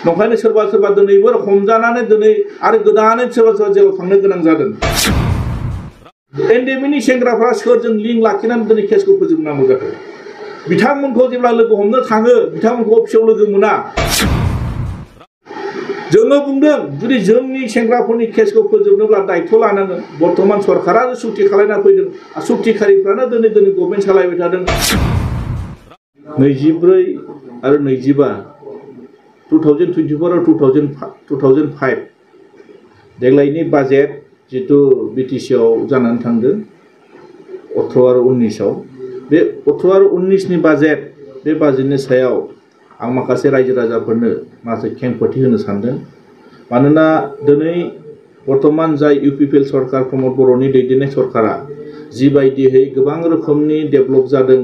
नंखायनो सोरबा सोरबा दिनैबो हमजानानै दिनै आरो गोदानै सोरबा सोरबा जेलाव थांनो गोनां जादों। एनडिएमएनि सेंग्राफ्रा सोरजों लिंक लाखिनानै दिनै केसखौ फोजोबनांगौ जाखो? बिथांमोनखौ जेब्ला लोगो हमनो थाङो बिथांमोनखौ अफिसाव लोगो मोना। जोङो बुंदों जुदि जोंनि सेंग्राफोरनि केसखौ फोजोबनोब्ला दायित्व लानांगोन। बर्तमान सरकारा सुक्ति खालायना फैदों, सुक्तिखारिफ्रानो दिनै गभर्नमेन्ट सालायबाय थादों। 24 आरो 25 2024 आरो 2005 देग्लायनि बाजेट जितु बिटिसिआव जानानै थांदों 18 आरो 19आव बे 18 आरो 19नि बाजेट बे बाजेटनि सायाव आं माखासे रायजो राजाफोरनो माखासे खेंफोरथि होनो सानदों। मानोना दिनै बर्तमान जाय इउपिपिएल सरकार प्रमद बर'नि दैदेननाय सरकारा जिबायदियै गोबां रोखोमनि डेभेलप जादों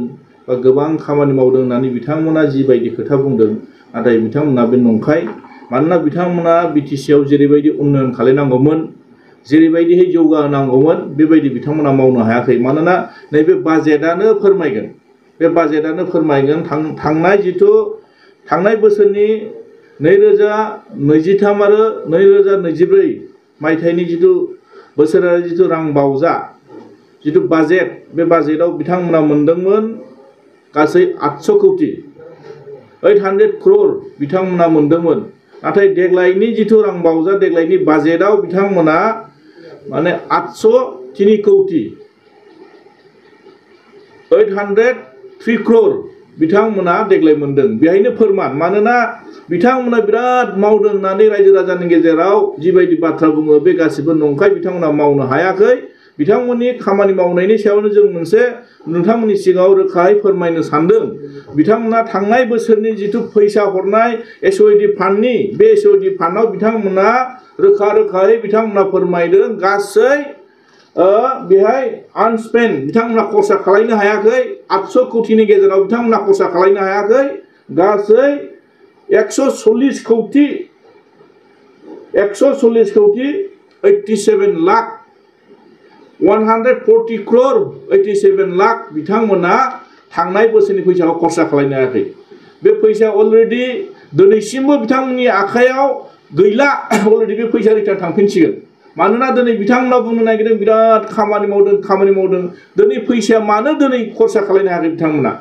बा गोबां खामानि मावदों होननानै बिथांमोना जिबायदि खोथा बुंदों, नाथाय बिथांमोना बे नंखाय। मानोना बिथांमोना बिटिसिआव जेरैबायदि उन्नयन खालामनांगौमोन, जेरैबायदियै जौगाहोनांगौमोन बेबायदि बिथांमोना मावनो हायाखै। मानोना नैबे बाजेटआनो फोरमायगोन, बे बाजेटआनो फोरमायगोन थांनाय बोसोरनि 2023 आरो 2024 मायथाइनि जितु बोसोरारि जितु रां बावजा जितु बाजेट, बे बाजेटआव बिथांमोना मोनदोंमोन गासै 800 कौटि 800 crore बिथांमोना मोनदोंमोन। नाथाय देग्लायनि जितु रां बावजा देग्लायनि बाजेटआव बिथांमोना माने 803 कौटि 803 crore बिथांमोना देग्लाय मोनदों। बेहायनो फोरमान। मानोना बिथांमोना बिराद मावदों होननानै रायजो राजानि गेजेराव जिबायदि बाथ्रा बुङो बे गासिबो नंखाय। बिथांमोना मावनो हायाखै। बिथांमोननि खामानि मावनायनि सायावनो जों मोनसे नोंथांमोननि सिगाङाव रोखायै फोरमायनो सानदों। बिथांमोना थांनाय बोसोरनि जितु फैसा हरनाय एसओइडि फान्डनि बे एसओइडि फान्डआव बिथांमोना रोखायै बिथांमोना फोरमायदों गासै बेहाय आनस्पेन्ड बिथांमोना खरसा खालामनो हायाखै। 800 कौटिनि गेजेराव बिथांमोना खरसा खालामनो हायाखै। गासै 140 कौटि 87 लाख 140 crore 87 लाख बिथांमोना थांनाय बोसोरनि फैसाखौ खरसा खालामनो हायाखै। बे फैसा अलरेडि दिनैसिमबो बिथांमोननि आखायाव गैला। अलरेडि बे फैसा रिटार्न थांफिनसिगोन। मानोना दिनै बिथांमोना बुंनो नागिरदों बिराद खामानि मावदों। दिनै फैसाया मानो दिनै खरसा खालामनो हायाखै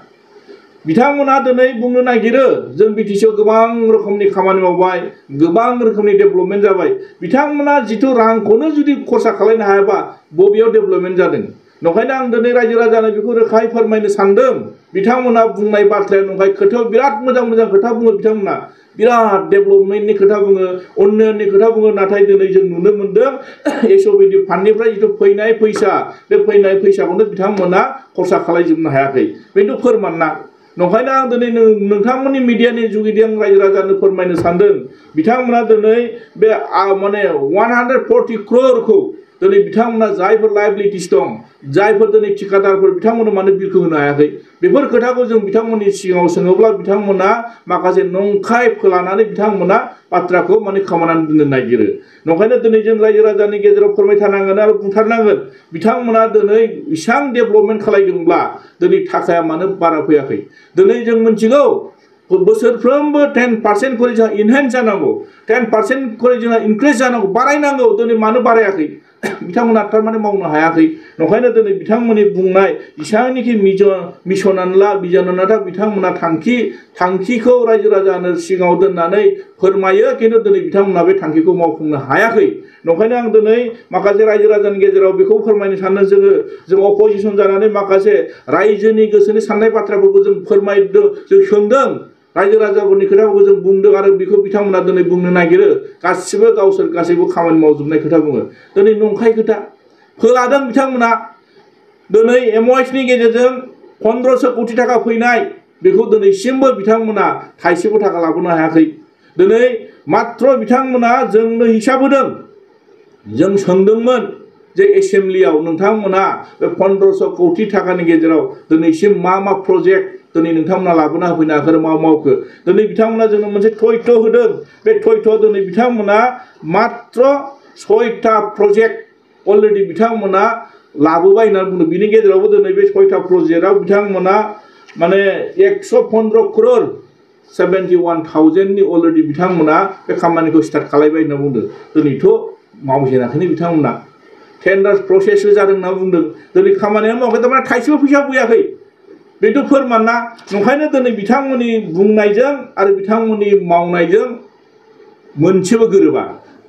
बिथांमोना दिनै बुंनो नागिरो जों बिटिसिआव गोबां रोखोमनि खामानि मावबाय, गोबां रोखोमनि डेभेलपमेन्ट जाबाय। बिथांमोना जितु रांखौनो जुदि खरसा खालामनो हायाबा बबेयाव डेभेलपमेन्ट जादों? नंखायनो आं दिनै रायजो राजानो बेखौ रोखायै फोरमायनो सानदों। बिथांमोना बुंनाय बाथ्राया नंखाय। खोथायाव बिराद मोजां खोथा बुङो बिथांमोना। बिराद डेभेलपमेन्टनि खोथा बुङो, उन्नयननि खोथा बुङो। नाथाय दिनै जों नुनो मोनदों एसओइडि फान्डनिफ्राय जितु फैनाय फैसा, बे फैनाय फैसाखौनो बिथांमोना खरसा खालामजोबनो हायाखै। बेनोथ' फोरमान ना। नंखायनो आं दिनै नोंथांमोननि मिडियानि जुगिदि आं रायजो राजानो फोरमायनो सानदों। बिथांमोना दिनै बे माने 140 crore दिनै बिथांमोना जायफोर लायबिलिटिस दं, जायफोर दिनै ठिकादारफोर बिथांमोननो मानो बिलखौ होनो हायाखै? बेफोर खोथाखौ जों बिथांमोननि सिगाङाव सोङोब्ला बिथांमोना माखासे नंखाय फोलानानै बिथांमोना बाथ्राखौ माने खोमानानै दोननो नागिरो। नंखायनो दिनै जों रायजो राजानि गेजेराव फोरमायथारनांगोन आरो बुंथारनांगोन बिथांमोना दिनै इसां डेभेलपमेन्ट खालामदोंब्ला दिनै थाखाया मानो बारा फैयाखै? दिनै जों मिथिगौ बोसोरफ्रोमबो 10% खरि जोंहा इनहेन्स जानांगौ, 10% खरि जोंहा इनक्रिज जानांगौ, बारायनांगौ। दिनै मानो बारायाखै? बिथांमोना थारमाने मावनो हायाखै। नंखायनो दिनै बिथांमोननि बुंनाय जेसेबांनाखि मिशनानो ला बिजनानो ला बिथांमोना थांखिखौ रायजो राजानो सिगाङाव दोननानै फोरमायो, खिन्थु दिनै बिथांमोना बे थांखिखौ मावफुंनो हायाखै। नंखायनो आं दिनै माखासे रायजो राजानि गेजेराव बेखौ फोरमायनो सानदों जों अपोजिसन जानानै माखासे रायजोनि गोसोनि साननाय बाथ्राफोरखौ जों फोरमायदों, जों सोंदों। रायजो राजाफोरनि खोथाफोरखौ जों बुंदों आरो बेखौ बिथांमोना दिनै बुंनो नागिरो गासिबो गासैबो खामानि मावजोबनाय खोथा बुङो। दिनै नंखाय खोथा फोलादों बिथांमोना। दिनै एमवाइसनि गेजेरजों 1500 कौटि थाखा फैनाय बेखौ दिनैसिमबो बिथांमोना थाइसेबो थाखा लाबोनो हायाखै। दिनै मात्र बिथांमोना जोंनो हिसाब होदों। जों सोंदोंमोन जे एसेम्ब्लियाव नोंथांमोना बे 1500 कौटि थाखानि गेजेराव दिनैसिम मा प्रजेक्ट दिनै नोंथांमोना लाबोना होफैनो हाखो, मा मावखो? दिनै बिथांमोना जोंनो मोनसे थयथ होदों। बे थयथआव दिनै बिथांमोना मात्र 6टा प्रजेक्ट अलरेडि बिथांमोना लाबोबाय होनना बुंदों। बिनि गेजेरावबो दिनै बे 6टा प्रजेक्टआव बिथांमोना माने 115 crore 71,000 नि अलरेडि बिथांमोना बे खामानिखौ स्टार्ट खालामबाय होनना बुंदों दिनैथ' मावजेनाखैनो बिथांमोना टेन्डार प्रसेस जादों होनना बुंदों दिनै खामानिया मावाखै थारमाने थाइसेबो फैसा फैयाखै बेथ' फोरमान ना नंखायनो दिनै बिथांमोननि बुंनायजों आरो बिथांमोननि मावनायजों मोनसेबो गोरोबा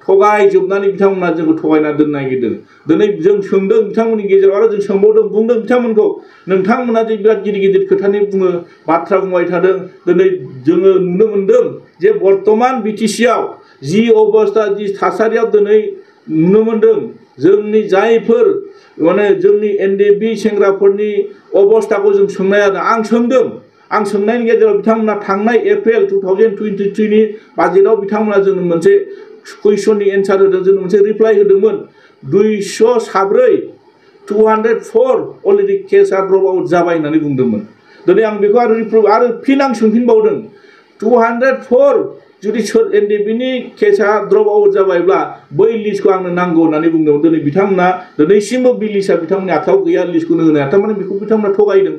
थगायजोबनानै बिथांमोना जोंखौ थगायना दोननो नागिरदों दिनै जों सोंदों बिथांमोननि गेजेराव आरो जों सोंबावदों बुंदों बिथांमोनखौ नोंथांमोना जे बिराद गिदिर गिदिर खोथानि बुङो बाथ्रा बुंबाय थादों दिनै जोङो नुनो मोनदों जे बर्तमान बिटिसिआव जि अबस्था जि थासारियाव दिनै नुनो मोनदों जोंनि जायफोर माने जोंनि एनडिएफबि सेंग्राफोरनि अबस्थाखौ जों सोंनाय जादों आं सोंनायनि गेजेराव बिथांमोना थांनाय एप्रिल 2023 नि बाजेटआव बिथांमोना जोंनो मोनसे कुइसननि एन्सार होदों जोंनो मोनसे रिप्लाइ होदोंमोन 204 204 अलरेडि केसआ ड्रप आउट जाबाय होननानै बुंदोंमोन दिनै आं बेखौ आरो फिन आं सोंफिनबावदों 204 जुदि एनडिएफबिनि केसआ ड्रप आउट जाबायब्ला बै लिस्टखौ आंनो नांगौ होननानै बुंदोंमोन दिनै बिथांमोना दिनैसिमबो बे लिस्टआ बिथांमोननि आखायाव गैया लिस्टखौनो होनो हाया थारमाने बेखौ बिथांमोना थगायदों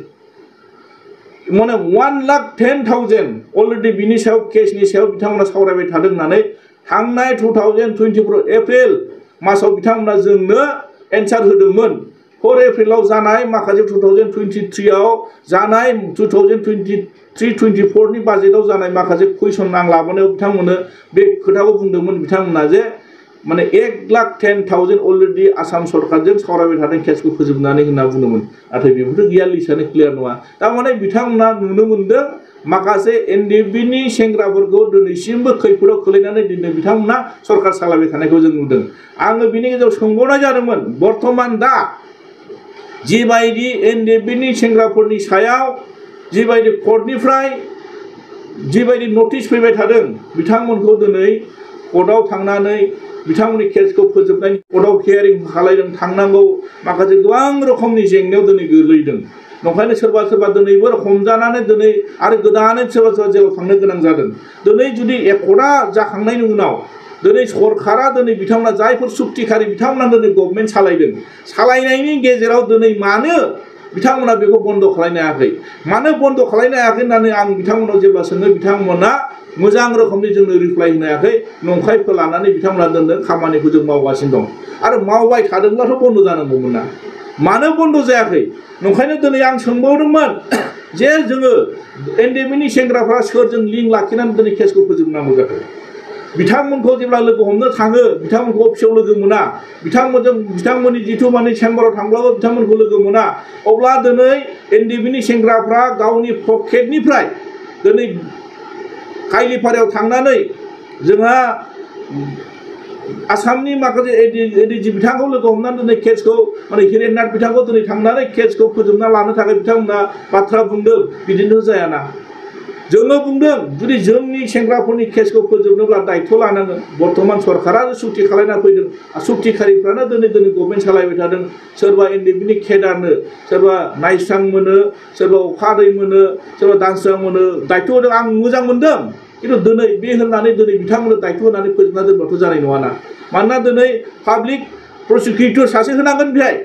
माने 1,10,000 अलरेडि बिनि सायाव केसनि सायाव बिथांमोना सावरायबाय थादों होननानै थांनाय 2024 एप्रिल मासाव बिथांमोना जोंनो एन्सार होदोंमोन 4 एप्रिलाव जानाय माखासे 2023 आव जानाय 2023-24 नि बाजेटआव जानाय माखासे कुइसन आं लाबोनायाव बिथांमोननो बे खोथाखौ बुंदोंमोन बिथांमोना जे माने 1,10,000 अलरेडि आसाम सरकारजों सावरायबाय थादों केसखौ फोजोबनानै होनना बुंदोंमोन नाथाय बेफोरथ' गैया लिस्टआनो क्लियार नङा थारमाने बिथांमोना नुनो मोनदों माखासे एनडिएफबिनि सेंग्राफोरखौ दिनैसिमबो खैफोदाव खोलैनानै दिनै बिथांमोना सरकार सालायबाय थानायखौ जों नुदों आङो बिनि गेजेराव सोंबावनाय जादोंमोन बर्तमान दा जिबायदि एनडिएफबिनि सेंग्राफोरनि सायाव जिबायदि कर्टनिफ्राय जिबायदि नटिस फैबाय थादों बिथांमोनखौ दिनै कर्टआव थांनानै बिथांमोननि केसखौ फोजोबनायनि कर्टआव हियारिं खालामदों थांनांगौ माखासे गोबां रोखोमनि जेंनायाव दिनै गोलैदों नंखायनो सोरबा सोरबा दिनैबो हमजानानै दिनै आरो गोदानै सोरबा सोरबा जेराव थांनो गोनां जादों दिनै जुदि एकर्डआ जाखांनायनि उनाव दिनै सरकारा दिनै बिथांमोना जायफोर सुक्तिखारि बिथांमोना दिनै गभर्नमेन्ट सालायदों सालायनायनि गेजेराव दिनै मानो बिथांमोना बेखौ बन्द खालामनो हायाखै मानो बन्द खालामनो हायाखै होननानै आं बिथांमोनाव जेब्ला सोङो बिथांमोना मोजां रोखोमनि जोंनो रिप्लाइ होनो हायाखै नंखाय फोलानानै बिथांमोना दोनदों खामानिखौ जों मावगासिनो दं आरो मावबाय थादोंब्लाथ' बन्द जानांगौमोन ना मानो बन्द जायाखै नंखायनो दिनै आं सोंबावदोंमोन जे जोङो एनडिएफबिनि सेंग्राफ्रा सोरजों लिंक लाखिनानै दिनै केसखौ फोजोबनांगौ जाखो बिथांमोनखौ जेब्ला लोगो हमनो थाङो बिथांमोनखौ अफिसाव लोगो मोना बिथांमोननि जिथु माने चेम्बाराव थांब्लाबो बिथांमोनखौ लोगो मोना अब्ला दिनै एनडिएफबिनि सेंग्राफ्रा गावनि पकेटनिफ्राय दिनै काइलिपारायाव थांनानै जोंहा आसामनि माखासे एडिजि बिथांखौ लोगो हमनानै दिनै केसखौ माने हिरेननाथ बिथांखौ दिनै थांनानै केसखौ फोजोबना लानो थाखाय बिथांमोना बाथ्रा बुंदों बिदिनो जायाना जोङो बुंदों जुदि जोंनि सेंग्राफोरनि केसखौ फोजोबनोब्ला दायित्व लानांगोन बर्तमान सरकारा सुक्ति खालामना फैदों सुक्तिखारिफ्रानो दिनै गभर्नमेन्ट सालायबाय थादों सोरबा एनडिएफबिनि केडारनो सोरबा नायस्रां मोनो सोरबा अखा दै मोनो सोरबा दानस्रां मोनो दायित्व होदों आं मोजां मोनदों खिन्थु दिनै बे होननानै दिनै बिथांमोननो दायित्व होनानै फोजोबना दोनबाथ' जानाय नङाना मानोना दिनै पाब्लिक प्रसिकिउटर सासे होनांगोन बेहाय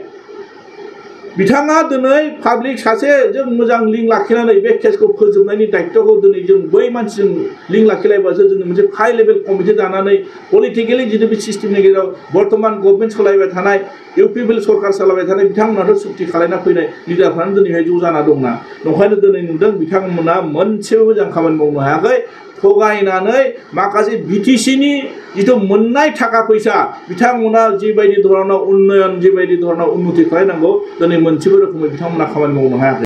बिथाङा दिनै पाब्लिक सासेजों मोजां लिंक लाखिनानै बे केसखौ फोजोबनायनि दायित्वखौ दिनै जों बै मानसिजों लिंक लाखिलायबासो जोङो मोनसे हाइ लेभेल कमिटि दानानै पलिटिकेलि जितु बे सिस्टेमनि गेजेराव बर्तमान गभर्नमेन्ट सालायबाय थानाय इउपिपिएल सरकार सालायबाय थानाय बिथांमोनाथ' सुक्ति खालामना फैनाय लिडारफ्रानो दिनैहाय ज' जाना दंना नंखायनो दिनै नुदों बिथांमोना मोनसेबो मोजां खामानि मावनो हायाखै थगायनानै माखासे बिटिसिनि जिथु मोननाय थाखा फैसा बिथांमोना जिबायदि धरनाव उन्नयन जिबायदि धरनाव उन्नति खालामनांगौ दिनै मोनसेबो रोखोमै बिथांमोना खामानि मावनो हायाखै